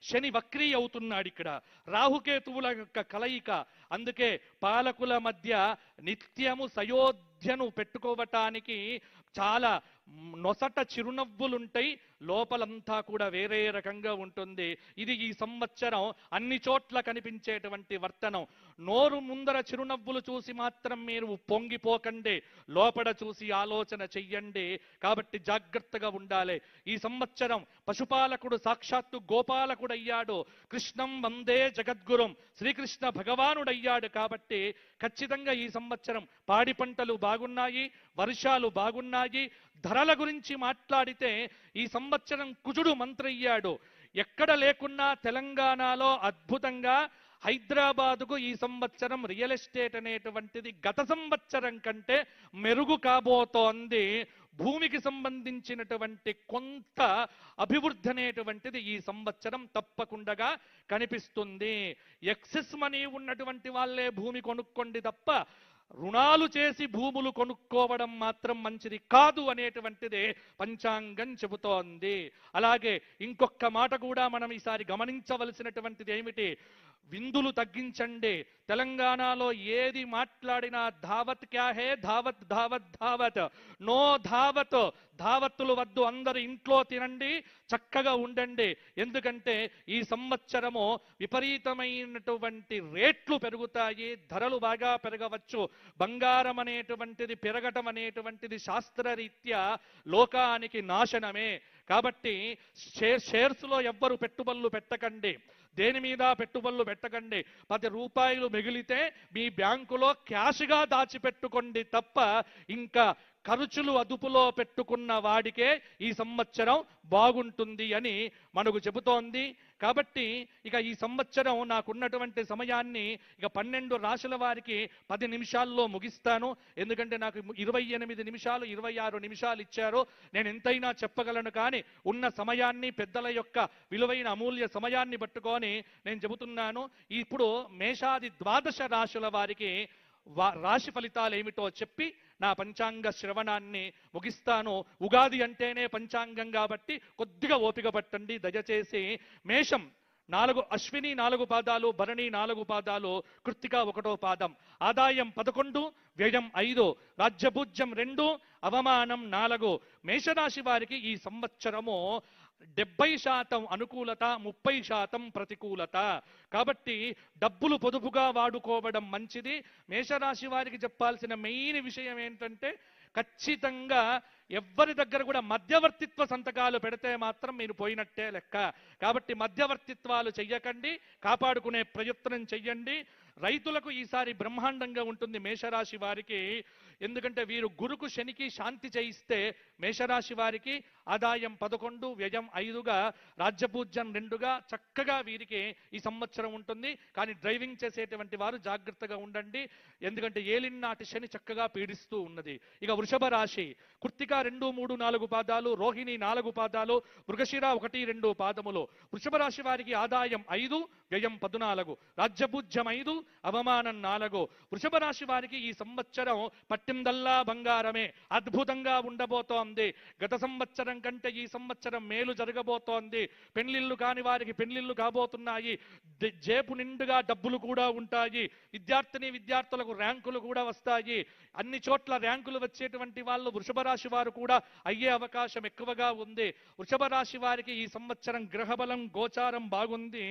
శని వక్రీ అవుతున్నాడు. ఇక్కడ రాహుకేతువుల యొక్క కలయిక. అందుకే పాలకుల మధ్య నిత్యము సయోధ్యను పెట్టుకోవటానికి చాలా నొసట చిరునవ్వులుంటాయి, లోపలంతా కూడా వేరే రకంగా ఉంటుంది. ఇది ఈ సంవత్సరం అన్ని చోట్ల కనిపించేటువంటి వర్తనం. నోరు ముందర చిరునవ్వులు చూసి మాత్రం మీరు పొంగిపోకండి, లోపల చూసి ఆలోచన చెయ్యండి. కాబట్టి జాగ్రత్తగా ఉండాలి. ఈ సంవత్సరం పశుపాలకుడు సాక్షాత్తు గోపాలకుడు అయ్యాడు. కృష్ణం వందే జగద్గురుం, శ్రీకృష్ణ భగవానుడయ్యాడు. కాబట్టి ఖచ్చితంగా ఈ సంవత్సరం పాడి పంటలు బాగున్నాయి, వర్షాలు బాగున్నాయి. ధరల గురించి మాట్లాడితే ఈ సంవత్సరం కుజుడు మంత్రయ్యాడు. ఎక్కడ లేకున్నా తెలంగాణలో అద్భుతంగా హైదరాబాదుకు ఈ సంవత్సరం రియల్ ఎస్టేట్ అనేటువంటిది గత సంవత్సరం కంటే మెరుగు కాబోతోంది. భూమికి సంబంధించినటువంటి కొంత అభివృద్ధి అనేటువంటిది ఈ సంవత్సరం తప్పకుండా కనిపిస్తుంది. ఎక్సెస్ మనీ ఉన్నటువంటి వాళ్ళే భూమి కొనుక్కోండి తప్ప రుణాలు చేసి భూములు కొనుక్కోవడం మాత్రం మంచిది కాదు అనేటువంటిదే పంచాంగం చెబుతోంది. అలాగే ఇంకొక మాట కూడా మనం ఈసారి గమనించవలసినటువంటిది ఏమిటి, విందులు తగ్గించండి. తెలంగాణలో ఏది మాట్లాడినా ధావత్ క్యా హే, ధావత్ ధావత్ ధావత్, నో ధావత్. ధావత్తులు వద్దు, అందరు ఇంట్లో తినండి, చక్కగా ఉండండి. ఎందుకంటే ఈ సంవత్సరము విపరీతమైనటువంటి రేట్లు పెరుగుతాయి, ధరలు బాగా పెరగవచ్చు. బంగారం అనేటువంటిది పెరగటం అనేటువంటిది శాస్త్రరీత్యా లోకానికి నాశనమే. కాబట్టి షేర్స్లో ఎవ్వరు పెట్టుబడులు పెట్టకండి, దేని మీద పెట్టుబడులు పెట్టకండి. 10 రూపాయలు మిగిలితే మీ బ్యాంకులో క్యాష్గా దాచిపెట్టుకోండి తప్ప ఇంకా ఖర్చులు అదుపులో పెట్టుకున్న వాడికే ఈ సంవత్సరం బాగుంటుంది అని మనకు చెబుతోంది. కాబట్టి ఇక ఈ సంవత్సరం నాకున్నటువంటి సమయాన్ని ఇక 12 రాశుల వారికి 10 నిమిషాల్లో ముగిస్తాను. ఎందుకంటే నాకు 28 నిమిషాలు 26 నిమిషాలు ఇచ్చారు. నేను ఎంతైనా చెప్పగలను, కానీ ఉన్న సమయాన్ని పెద్దల యొక్క విలువైన అమూల్య సమయాన్ని పట్టుకొని నేను చెబుతున్నాను. ఇప్పుడు మేషాది 12 రాశుల వారికి రాశి ఫలితాలు ఏమిటో చెప్పి నా పంచాంగ శ్రవణాన్ని ముగిస్తాను. ఉగాది అంటేనే పంచాంగం కాబట్టి కొద్దిగా ఓపిక పట్టండి దయచేసి. మేషం 4 అశ్విని 4 పాదాలు, భరణి 4 పాదాలు, కృత్తిక 1వ పాదం. ఆదాయం 11, వ్యయం 5, రాజ్యభూజ్యం 2, అవమానం 4. మేషరాశి వారికి ఈ సంవత్సరము 70% అనుకూలత, 30% ప్రతికూలత. కాబట్టి డబ్బులు పొదుపుగా వాడుకోవడం మంచిది. మేషరాశి వారికి చెప్పాల్సిన మెయిన్ విషయం ఏంటంటే ఖచ్చితంగా ఎవ్వరి దగ్గర కూడా మధ్యవర్తిత్వ సంతకాలు పెడితే మాత్రం మీరు పోయినట్టే లెక్క. కాబట్టి మధ్యవర్తిత్వాలు చెయ్యకండి, కాపాడుకునే ప్రయత్నం చెయ్యండి. రైతులకు ఈసారి బ్రహ్మాండంగా ఉంటుంది మేషరాశి వారికి. ఎందుకంటే వీరు గురుకు శనికి శాంతి చేయిస్తే మేషరాశి వారికి ఆదాయం 11, వ్యయం 5గా, రాజ్యపూజ్యం 2గా చక్కగా వీరికి ఈ సంవత్సరం ఉంటుంది. కానీ డ్రైవింగ్ చేసేటువంటి వారు జాగ్రత్తగా ఉండండి, ఎందుకంటే ఏలినాటి శని చక్కగా పీడిస్తూ ఉన్నది. ఇక వృషభ రాశి కృత్తిక 2, 3, 4 పాదాలు, రోహిణి 4 పాదాలు, మృగశిర 1, 2 పాదములు. వృషభ రాశి వారికి ఆదాయం 5, వ్యయం 14, రాజ్యపూజ్యం 5, అవమానం 4. వృషభ రాశి వారికి ఈ సంవత్సరం పట్టిందల్లా బంగారమే, అద్భుతంగా ఉండబోతోంది. గత సంవత్సరం కంటే ఈ సంవత్సరం మేలు జరగబోతోంది. పెళ్లిళ్ళు కాని వారికి పెళ్లిళ్ళు కాబోతున్నాయి. జేబు నిండుగా డబ్బులు కూడా ఉంటాయి. విద్యార్థులకు ర్యాంకులు కూడా వస్తాయి. అన్ని చోట్ల ర్యాంకులు వచ్చేటువంటి వాళ్ళు వృషభ రాశి వారు కూడా అయ్యే అవకాశం ఎక్కువగా ఉంది. వృషభ రాశి వారికి ఈ సంవత్సరం గ్రహబలం గోచారం బాగుంది.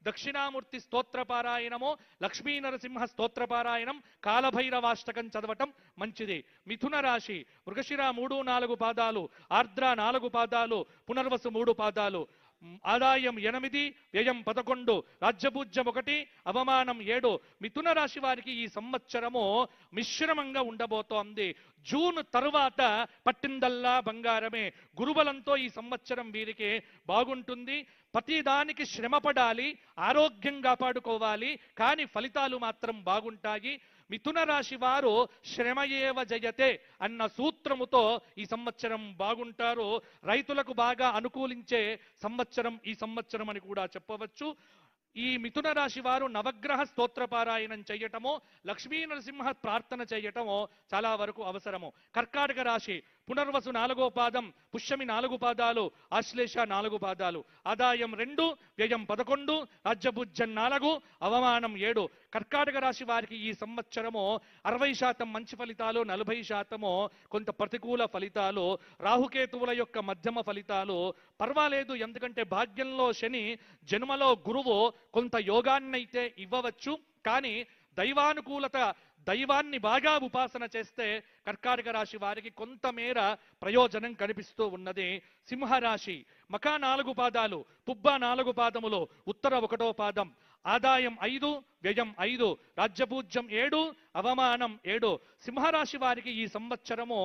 దక్షిణామూర్తి స్తోత్రపారాయణము, లక్ష్మీ నరసింహ స్తోత్రపారాయణం, కాలభైరవాష్టకం చదవటం మంచిది. మిథున రాశి మృగశిర 3, 4 పాదాలు, ఆర్ద్ర 4 పాదాలు, పునర్వసు 3 పాదాలు. ఆదాయం 8, వ్యయం 11, రాజ్యపూజ్యం 1, అవమానం 7. మిథున రాశి వారికి ఈ సంవత్సరము మిశ్రమంగా ఉండబోతోంది. జూన్ తరువాత పట్టిందల్లా బంగారమే. గురుబలంతో ఈ సంవత్సరం వీరికి బాగుంటుంది. ప్రతిదానికి శ్రమపడాలి, ఆరోగ్యం కాపాడుకోవాలి, కానీ ఫలితాలు మాత్రం బాగుంటాయి. మిథున రాశి వారు శ్రమయేవ జయతే అన్న సూత్రముతో ఈ సంవత్సరం బాగుంటారు. రైతులకు బాగా అనుకూలించే సంవత్సరం ఈ సంవత్సరం అని కూడా చెప్పవచ్చు. ఈ మిథున రాశి వారు నవగ్రహ స్తోత్ర పారాయణం చేయటమో లక్ష్మీ నరసింహ ప్రార్థన చేయటమో చాలా వరకు అవసరము. కర్కాటక రాశి పునర్వసు 4వ పాదం, పుష్యమి 4 పాదాలు, ఆశ్లేష 4 పాదాలు, ఆదాయం 2, వ్యయం 11, రాజ్యభుజ్యం 4, అవమానం 7. కర్కాటక రాశి వారికి ఈ సంవత్సరము 60% మంచి ఫలితాలు, 40% కొంత ప్రతికూల ఫలితాలు, రాహుకేతువుల యొక్క మధ్యమ ఫలితాలు. పర్వాలేదు, ఎందుకంటే భాగ్యంలో శని, జన్మలో గురువు కొంత యోగాన్నైతే ఇవ్వవచ్చు. కానీ దైవానుకూలత, దైవాన్ని బాగా ఉపాసన చేస్తే కర్కాటక రాశి వారికి కొంతమేర ప్రయోజనం కనిపిస్తూ ఉన్నది. సింహరాశి మఖ 4 పాదాలు, పుబ్బ 4 పాదములు, ఉత్తర 1వ పాదం, ఆదాయం 5, వ్యయం 5, రాజ్యభూజ్యం 7, అవమానం 7. సింహరాశి వారికి ఈ సంవత్సరము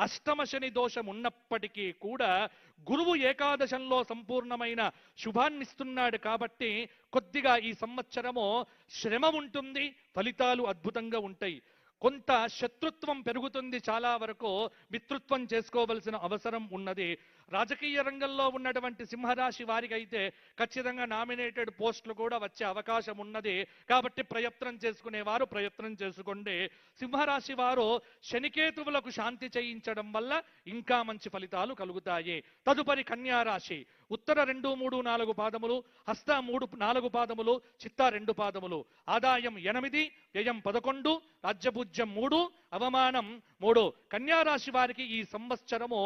అష్టమ శని దోషం ఉన్నప్పటికీ కూడా గురువు ఏకాదశంలో సంపూర్ణమైన శుభాన్నిస్తున్నాడు కాబట్టి కొద్దిగా ఈ సంవత్సరము శ్రమ ఉంటుంది, ఫలితాలు అద్భుతంగా ఉంటాయి. కొంత శత్రుత్వం పెరుగుతుంది, చాలా వరకు మిత్రుత్వం చేసుకోవలసిన అవసరం ఉన్నది. రాజకీయ రంగంలో ఉన్నటువంటి సింహరాశి వారికి అయితే ఖచ్చితంగా నామినేటెడ్ పోస్టులు కూడా వచ్చే అవకాశం ఉన్నది. కాబట్టి ప్రయత్నం చేసుకునేవారు ప్రయత్నం చేసుకోండి. సింహరాశి వారు శనికేతువులకు శాంతి చేయించడం వల్ల ఇంకా మంచి ఫలితాలు కలుగుతాయి. తదుపరి కన్యారాశి ఉత్తర 2, 3, 4 పాదములు, హస్త 3, 4 పాదములు, చిత్త 2 పాదములు, ఆదాయం 8, వ్యయం 11, రాజ్యభుజ్యం 3, అవమానం 3. కన్యారాశి వారికి ఈ సంవత్సరము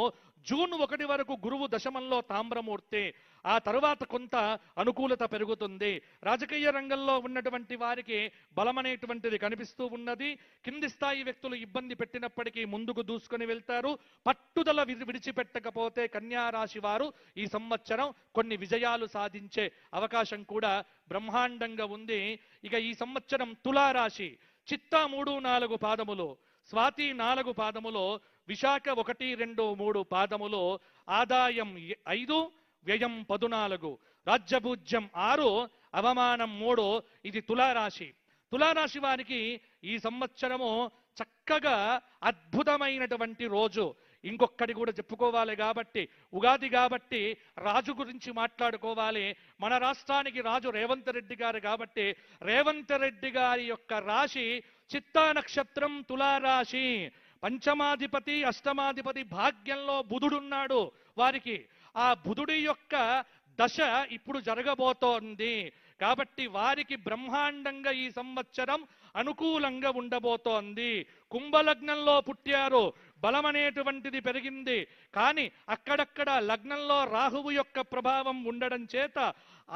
జూన్ 1 వరకు గురువు దశమంలో తామ్రమూర్తి, ఆ తరువాత కొంత అనుకూలత పెరుగుతుంది. రాజకీయ రంగంలో ఉన్నటువంటి వారికి బలమనేటువంటిది కనిపిస్తూ ఉన్నది. కింది స్థాయి వ్యక్తులు ఇబ్బంది పెట్టినప్పటికీ ముందుకు దూసుకొని వెళ్తారు. పట్టుదల విడిచిపెట్టకపోతే కన్యారాశి వారు ఈ సంవత్సరం కొన్ని విజయాలు సాధించే అవకాశం కూడా బ్రహ్మాండంగా ఉంది. ఇక ఈ సంవత్సరం తులారాశి చిత్త 3, 4 పాదములు, స్వాతి 4 పాదములు, విశాఖ 1, 2, 3 పాదములు, ఆదాయం 5, వ్యయం 14, రాజ్యభూజ్యం 6, అవమానం 3. ఇది తులారాశి. తులారాశి వారికి ఈ సంవత్సరము చక్కగా అద్భుతమైనటువంటి రోజు. ఇంకొక్కటి కూడా చెప్పుకోవాలి కాబట్టి, ఉగాది కాబట్టి రాజు గురించి మాట్లాడుకోవాలి. మన రాష్ట్రానికి రాజు రేవంత్ రెడ్డి గారు కాబట్టి రేవంత్ రెడ్డి గారి యొక్క రాశి చిత్తా నక్షత్రం, తులారాశి. పంచమాధిపతి, అష్టమాధిపతి భాగ్యంలో బుధుడున్నాడు వారికి. ఆ బుధుడి యొక్క దశ ఇప్పుడు జరగబోతోంది కాబట్టి వారికి బ్రహ్మాండంగా ఈ సంవత్సరం అనుకూలంగా ఉండబోతోంది. కుంభలగ్నంలో పుట్టారు, బలమనేటువంటిది పెరిగింది. కానీ అక్కడక్కడ లగ్నంలో రాహువు యొక్క ప్రభావం ఉండడం చేత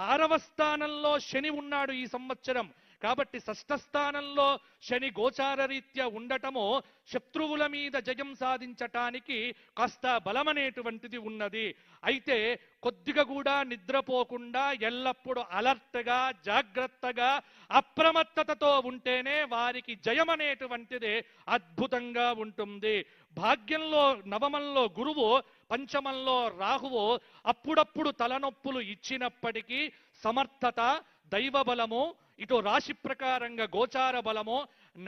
6వ స్థానంలో శని ఉన్నాడు ఈ సంవత్సరం. కాబట్టి 6స్థ స్థానంలో శని గోచార రీత్యా ఉండటము శత్రువుల మీద జయం సాధించటానికి కాస్త బలమనేటువంటిది ఉన్నది. అయితే కొద్దిగా కూడా నిద్రపోకుండా ఎల్లప్పుడూ అలర్ట్గా, జాగ్రత్తగా, అప్రమత్తతతో ఉంటేనే వారికి జయం అనేటువంటిది అద్భుతంగా ఉంటుంది. భాగ్యంలో నవమంలో గురువు, పంచమంలో రాహువు అప్పుడప్పుడు తలనొప్పులు ఇచ్చినప్పటికీ సమర్థత, దైవ బలము, ఇటు రాశి ప్రకారంగా గోచార బలము,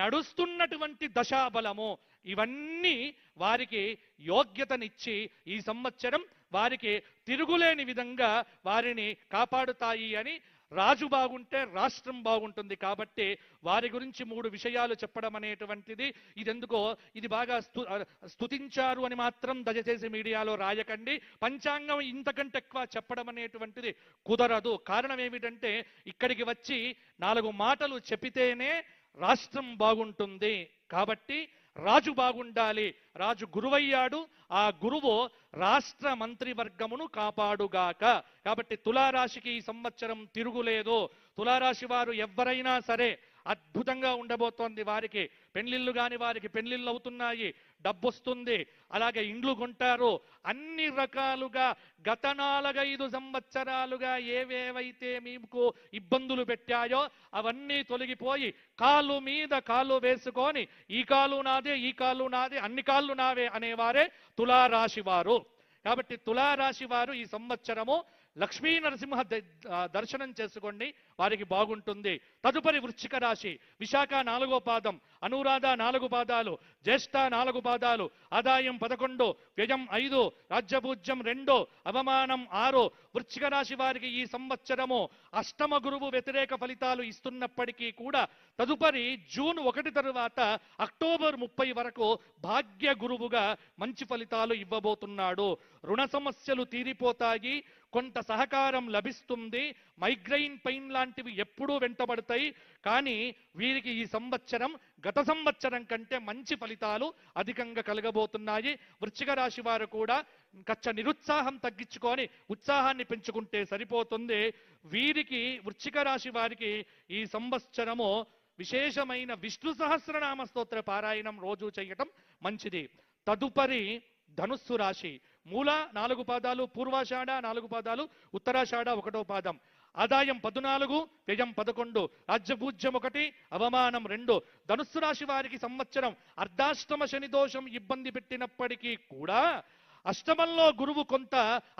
నడుస్తున్నటువంటి దశాబలము, ఇవన్నీ వారికి యోగ్యతనిచ్చి ఈ సంవత్సరం వారికి తిరుగులేని విధంగా వారిని కాపాడుతాయి అని. రాజు బాగుంటే రాష్ట్రం బాగుంటుంది కాబట్టి వారి గురించి 3 విషయాలు చెప్పడం అనేటువంటిది ఇదెందుకో ఇది బాగా స్తుతించారు అని మాత్రం దయచేసి మీడియాలో రాయకండి. పంచాంగం ఇంతకంటే ఎక్కువ చెప్పడం అనేటువంటిది కుదరదు. కారణం ఏమిటంటే ఇక్కడికి వచ్చి 4 మాటలు చెప్పితేనే రాష్ట్రం బాగుంటుంది. కాబట్టి రాజు బాగుండాలి. రాజు గురువయ్యాడు, ఆ గురువు రాష్ట్ర మంత్రివర్గమును కాపాడుగాక. కాబట్టి తులారాశికి ఈ సంవత్సరం తిరుగులేదు. తులారాశి వారు ఎవరైనా సరే అద్భుతంగా ఉండబోతోంది. వారికి పెళ్లిళ్ళు కాని వారికి పెళ్లిళ్ళు అవుతున్నాయి, డబ్బు వస్తుంది, అలాగే ఇండ్లు కొంటారు. అన్ని రకాలుగా గత 4-5 సంవత్సరాలుగా ఏవేవైతే మీకు ఇబ్బందులు పెట్టాయో అవన్నీ తొలగిపోయి కాలు మీద కాలు వేసుకొని ఈ కాలు నాదే, ఈ కాలు నాదే, అన్ని కాళ్ళు నావే అనేవారే తులారాశి వారు. కాబట్టి తులారాశి వారు ఈ సంవత్సరము లక్ష్మీ నరసింహ దర్శనం చేసుకోండి, వారికి బాగుంటుంది. తదుపరి వృశ్చిక రాశి విశాఖ 4వ పాదం, అనురాధ 4 పాదాలు, జ్యేష్ఠ 4 పాదాలు, ఆదాయం 11, వ్యయం 5, రాజ్యపూజ్యం 2, అవమానం 6. వృశ్చిక రాశి వారికి ఈ సంవత్సరము అష్టమ గురువు వ్యతిరేక ఫలితాలు ఇస్తున్నప్పటికీ కూడా తదుపరి జూన్ 1 తరువాత అక్టోబర్ 30 వరకు భాగ్య గురువుగా మంచి ఫలితాలు ఇవ్వబోతున్నాడు. రుణ సమస్యలు తీరిపోతాయి, కొంత సహకారం లభిస్తుంది. మైగ్రైన్ పెయిన్ లాంటివి ఎప్పుడూ వెంటబడతాయి. కానీ వీరికి ఈ సంవత్సరం గత సంవత్సరం కంటే మంచి ఫలితాలు అధికంగా కలగబోతున్నాయి. వృశ్చిక రాశి వారు కూడా కచ్చ నిరుత్సాహం తగ్గించుకొని ఉత్సాహాన్ని పెంచుకుంటే సరిపోతుంది. వీరికి వృశ్చిక రాశి వారికి ఈ సంవత్సరము విశేషమైన విష్ణు సహస్రనామ స్తోత్ర పారాయణం రోజు చేయటం మంచిది. తదుపరి ధనుస్సు రాశి. మూల 4 పాదాలు, పూర్వాషాఢ 4 పాదాలు, ఉత్తరాషాఢ 1వ పాదం, ఆదాయం 14, వ్యయం 11, రాజ్యపూజ్యం 1, అవమానం 2. ధనుస్సు రాశి వారికి సంవత్సరం అర్ధాష్టమ శని దోషం ఇబ్బంది పెట్టినప్పటికీ కూడా అష్టమంలో గురువు కొంత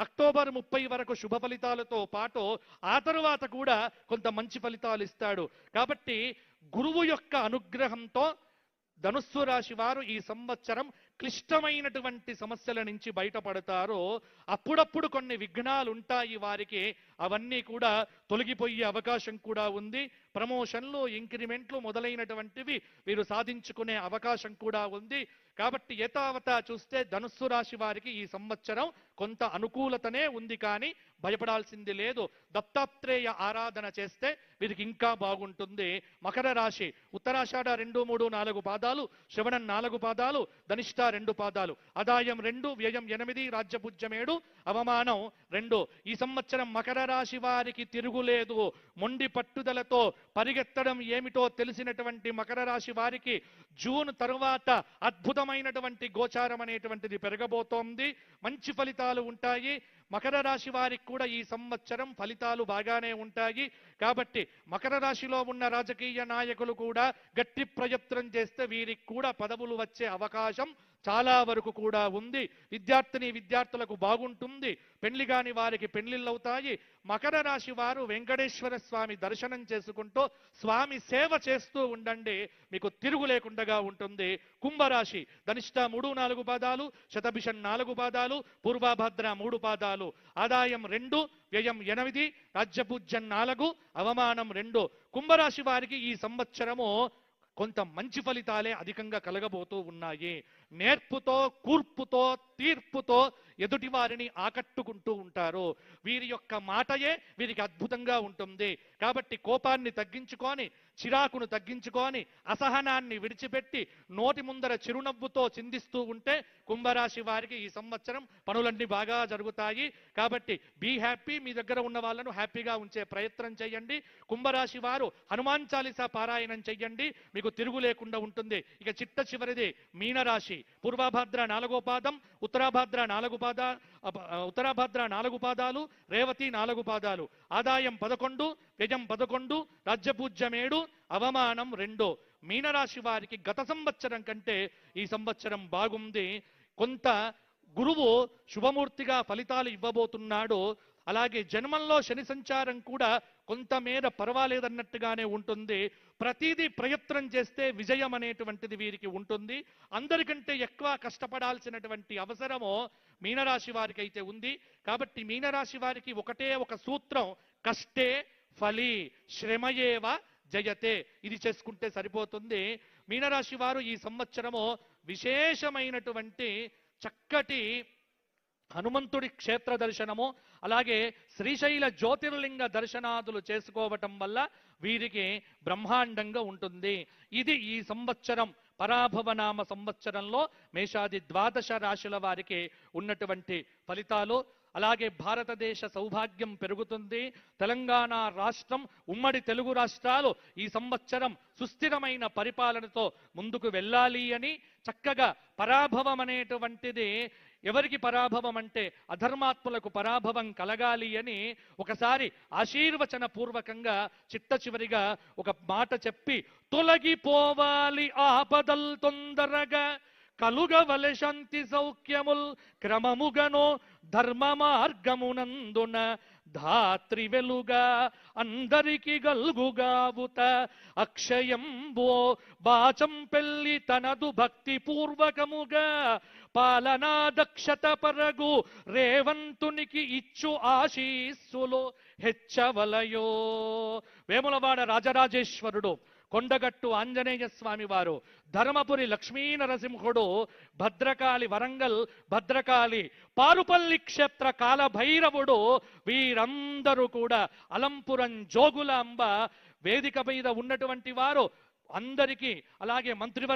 అక్టోబర్ 30 వరకు శుభ ఫలితాలతో పాటు ఆ తరువాత కూడా కొంత మంచి ఫలితాలు ఇస్తాడు. కాబట్టి గురువు యొక్క అనుగ్రహంతో ధనుస్సు రాశి వారు ఈ సంవత్సరం క్లిష్టమైనటువంటి సమస్యల నుంచి బయటపడతారు. అప్పుడప్పుడు కొన్ని విఘ్నాలు ఉంటాయి వారికి, అవన్నీ కూడా తొలగిపోయే అవకాశం కూడా ఉంది. ప్రమోషన్లు, ఇంక్రిమెంట్లు మొదలైనటువంటివి వీరు సాధించుకునే అవకాశం కూడా ఉంది. కాబట్టి యథావత చూస్తే ధనుస్సు రాశి వారికి ఈ సంవత్సరం కొంత అనుకూలతనే ఉంది, కానీ భయపడాల్సింది లేదు. దత్తాత్రేయ ఆరాధన చేస్తే వీరికి ఇంకా బాగుంటుంది. మకర రాశి. ఉత్తరాషాఢ 2, 3, 4 పాదాలు, శ్రవణం 4 పాదాలు, ధనిష్ట 2 పాదాలు, ఆదాయం 2, వ్యయం 8, రాజ్యపూజ్యం 7, అవమానం 2. ఈ సంవత్సరం మకర రాశి వారికి తిరుగులేదు. మొండి పట్టుదలతో పరిగెత్తడం ఏమిటో తెలిసినటువంటి మకర రాశి వారికి జూన్ తరువాత అద్భుతమైనటువంటి గోచారం అనేటువంటిది పెరగబోతోంది. మంచి ఫలితాలు ఉంటాయి. మకర రాశి వారికి కూడా ఈ సంవత్సరం ఫలితాలు బాగానే ఉంటాయి. కాబట్టి మకర రాశిలో ఉన్న రాజకీయ నాయకులు కూడా గట్టి ప్రయత్నం చేస్తే వీరికి కూడా పదవులు వచ్చే అవకాశం చాలా వరకు కూడా ఉంది. విద్యార్థులకు బాగుంటుంది. పెళ్లి కాని వారికి పెళ్లిళ్ళవుతాయి. మకర రాశి వారు వెంకటేశ్వర స్వామి దర్శనం చేసుకుంటూ స్వామి సేవ చేస్తూ ఉండండి, మీకు తిరుగు లేకుండా ఉంటుంది. కుంభరాశి. ధనిష్ట 3, 4 పాదాలు, శతభిషం 4 పాదాలు, పూర్వభద్ర 3 పాదాలు, ఆదాయం 2, వ్యయం 8, రాజ్యపూజ్యం 4, అవమానం 2. కుంభరాశి వారికి ఈ సంవత్సరము కొంత మంచి ఫలితాలే అధికంగా కలగబోతూ ఉన్నాయి. నేర్పుతో, కూర్పుతో, తీర్పుతో ఎదుటి వారిని ఆకట్టుకుంటూ ఉంటారు. వీరి యొక్క మాటయే వీరికి అద్భుతంగా ఉంటుంది. కాబట్టి కోపాన్ని తగ్గించుకొని, చిరాకును తగ్గించుకొని, అసహనాన్ని విడిచిపెట్టి నోటి ముందర చిరునవ్వుతో చిందిస్తూ ఉంటే కుంభరాశి వారికి ఈ సంవత్సరం పనులన్నీ బాగా జరుగుతాయి. కాబట్టి బీ హ్యాపీ. మీ దగ్గర ఉన్న వాళ్ళను హ్యాపీగా ఉంచే ప్రయత్నం చేయండి. కుంభరాశి వారు హనుమాన్ చాలీసా పారాయణం చెయ్యండి, మీకు తిరుగు లేకుండా ఉంటుంది. ఇక చిట్ట చివరిది మీనరాశి. పూర్వభద్ర 4వ పాదం, ఉత్తరాభద్ర 4 పాదాలు, రేవతి 4 పాదాలు, ఆదాయం 11, వ్యయం 11, రాజ్యపూజ్యం 7, అవమానం 2. మీనరాశి వారికి గత సంవత్సరం కంటే ఈ సంవత్సరం బాగుంది. కొంత గురువు శుభమూర్తిగా ఫలితాలు ఇవ్వబోతున్నాడు. అలాగే జన్మంలో శని సంచారం కూడా కొంతమేర పర్వాలేదన్నట్టుగానే ఉంటుంది. ప్రతిదీ ప్రయత్నం చేస్తే విజయం అనేటువంటిది వీరికి ఉంటుంది. అందరికంటే ఎక్కువ కష్టపడాల్సినటువంటి అవసరము మీనరాశి వారికి అయితే ఉంది. కాబట్టి మీనరాశి వారికి ఒకటే ఒక సూత్రం, కష్టే ఫలి శ్రమయేవ జయతే. ఇది చేసుకుంటే సరిపోతుంది. మీనరాశి వారు ఈ సంవత్సరము విశేషమైనటువంటి చక్కటి హనుమంతుడి క్షేత్ర దర్శనము, అలాగే శ్రీశైల జ్యోతిర్లింగ దర్శనాదులు చేసుకోవటం వల్ల వీరికి బ్రహ్మాండంగా ఉంటుంది. ఇది ఈ సంవత్సరం పరాభవనామ సంవత్సరంలో మేషాది 12 రాశుల వారికి ఉన్నటువంటి ఫలితాలు. అలాగే భారతదేశ సౌభాగ్యం పెరుగుతుంది. తెలంగాణ రాష్ట్రం, ఉమ్మడి తెలుగు రాష్ట్రాలు ఈ సంవత్సరం సుస్థిరమైన పరిపాలనతో ముందుకు వెళ్ళాలి అని, చక్కగా పరాభవం అనేటువంటిది ఎవరికి పరాభవం అంటే అధర్మాత్ములకు పరాభవం కలగాలి అని ఒకసారి ఆశీర్వచన పూర్వకంగా చిట్ట చివరిగా ఒక మాట చెప్పి, తొలగిపోవాలి ఆపదల్ తొందరగా, కలుగవలె శాంతి సౌఖ్యముల్ క్రమముగను ధర్మ మార్గమునందున, ధాత్రి వెలుగా అందరికి గల్గుగావుత అక్షయంబో బాచం పెళ్లి తనదు భక్తి పూర్వకముగా పాలనా దక్షత పరగు రేవంతునికి ఇచ్చు ఆశీస్సులు హెచ్చవలయో. వేములవాడ రాజరాజేశ్వరుడు, కొండగట్టు ఆంజనేయ స్వామి వారు, ధర్మపురి లక్ష్మీ నరసింహుడు, భద్రకాళి వరంగల్ భద్రకాళి, పారుపల్లి క్షేత్ర కాలభైరవుడు, వీరందరూ కూడా అలంపురం జోగులాంబ వేదిక మీద ఉన్నటువంటి వారు అందరికీ, అలాగే మంత్రివర్గ